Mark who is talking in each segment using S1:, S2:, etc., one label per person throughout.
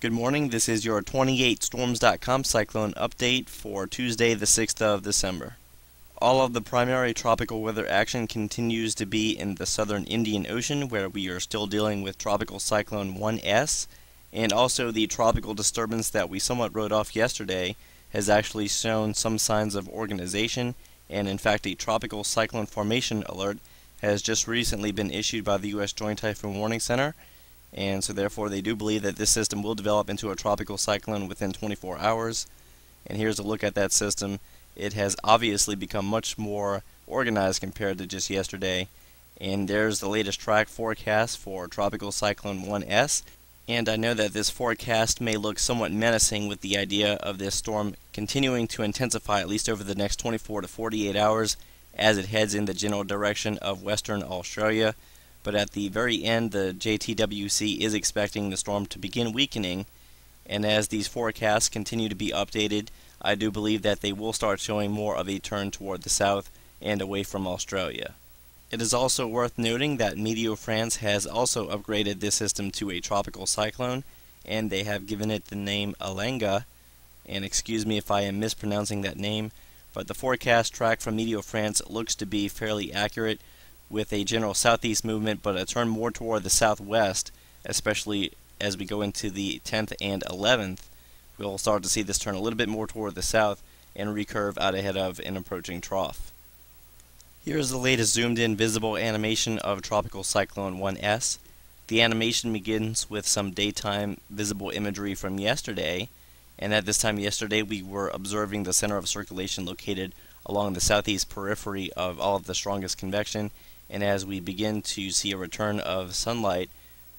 S1: Good morning, this is your 28storms.com cyclone update for Tuesday the 6th of December. All of the primary tropical weather action continues to be in the southern Indian Ocean, where we are still dealing with Tropical Cyclone 1S, and also the tropical disturbance that we somewhat wrote off yesterday has actually shown some signs of organization, and in fact a tropical cyclone formation alert has just recently been issued by the U.S. Joint Typhoon Warning Center, and so therefore they do believe that this system will develop into a tropical cyclone within 24 hours. And here's a look at that system. It has obviously become much more organized compared to just yesterday. And there's the latest track forecast for Tropical Cyclone 1S. And I know that this forecast may look somewhat menacing with the idea of this storm continuing to intensify at least over the next 24 to 48 hours as it heads in the general direction of Western Australia. But at the very end, the JTWC is expecting the storm to begin weakening, and as these forecasts continue to be updated, I do believe that they will start showing more of a turn toward the south and away from Australia. It is also worth noting that Meteo France has also upgraded this system to a tropical cyclone, and they have given it the name Alenga, and excuse me if I am mispronouncing that name, but the forecast track from Meteo France looks to be fairly accurate, with a general southeast movement, but a turn more toward the southwest, especially as we go into the 10th and 11th. We'll start to see this turn a little bit more toward the south and recurve out ahead of an approaching trough. Here's the latest zoomed-in visible animation of Tropical Cyclone 1S. The animation begins with some daytime visible imagery from yesterday, and at this time yesterday we were observing the center of circulation located along the southeast periphery of all of the strongest convection. And as we begin to see a return of sunlight,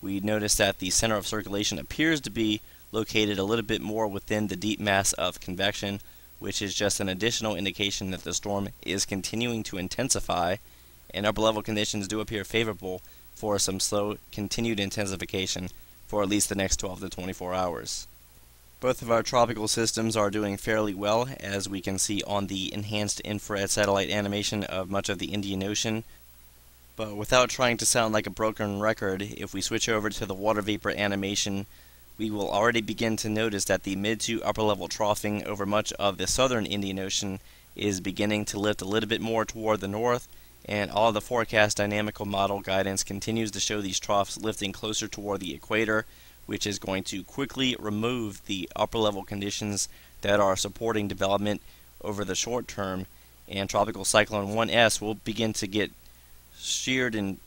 S1: we notice that the center of circulation appears to be located a little bit more within the deep mass of convection, which is just an additional indication that the storm is continuing to intensify, and upper level conditions do appear favorable for some slow continued intensification for at least the next 12 to 24 hours. Both of our tropical systems are doing fairly well, as we can see on the enhanced infrared satellite animation of much of the Indian Ocean. But without trying to sound like a broken record, if we switch over to the water vapor animation, we will already begin to notice that the mid to upper level troughing over much of the southern Indian Ocean is beginning to lift a little bit more toward the north, and all of the forecast dynamical model guidance continues to show these troughs lifting closer toward the equator, which is going to quickly remove the upper level conditions that are supporting development over the short term, and Tropical Cyclone 1S will begin to get sheared and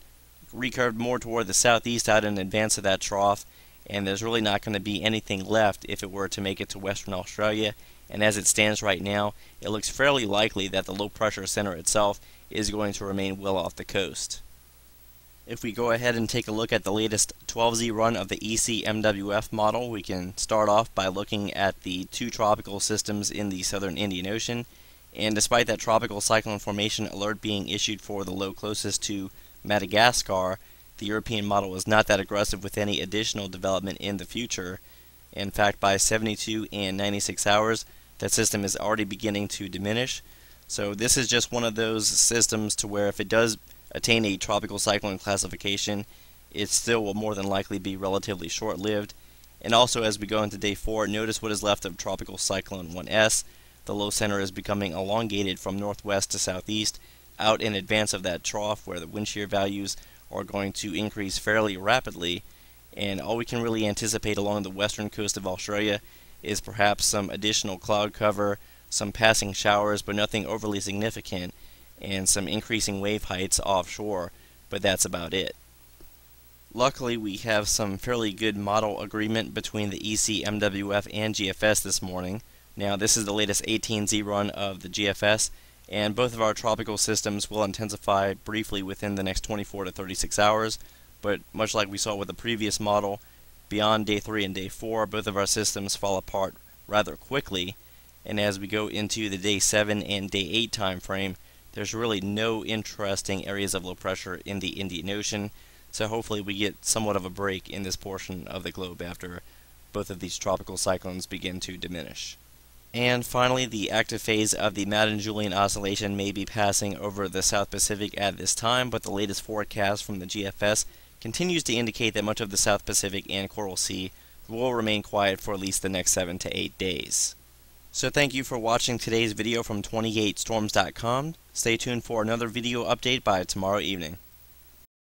S1: recurved more toward the southeast out in advance of that trough, and there's really not going to be anything left if it were to make it to Western Australia. And as it stands right now, it looks fairly likely that the low pressure center itself is going to remain well off the coast. If we go ahead and take a look at the latest 12Z run of the ECMWF model, we can start off by looking at the two tropical systems in the southern Indian Ocean. And despite that tropical cyclone formation alert being issued for the low closest to Madagascar, the European model was not that aggressive with any additional development in the future. In fact, by 72 and 96 hours, that system is already beginning to diminish. So this is just one of those systems to where if it does attain a tropical cyclone classification, it still will more than likely be relatively short-lived. And also as we go into day 4, notice what is left of Tropical Cyclone 1S. The low center is becoming elongated from northwest to southeast out in advance of that trough where the wind shear values are going to increase fairly rapidly, and all we can really anticipate along the western coast of Australia is perhaps some additional cloud cover, some passing showers, but nothing overly significant, and some increasing wave heights offshore, but that's about it. Luckily, we have some fairly good model agreement between the ECMWF and GFS this morning. Now, this is the latest 18Z run of the GFS, and both of our tropical systems will intensify briefly within the next 24 to 36 hours, but much like we saw with the previous model, beyond day 3 and day 4, both of our systems fall apart rather quickly, and as we go into the day 7 and day 8 time frame, there's really no interesting areas of low pressure in the Indian Ocean, so hopefully we get somewhat of a break in this portion of the globe after both of these tropical cyclones begin to diminish. And finally, the active phase of the Madden-Julian Oscillation may be passing over the South Pacific at this time, but the latest forecast from the GFS continues to indicate that much of the South Pacific and Coral Sea will remain quiet for at least the next 7 to 8 days. So thank you for watching today's video from 28storms.com. Stay tuned for another video update by tomorrow evening.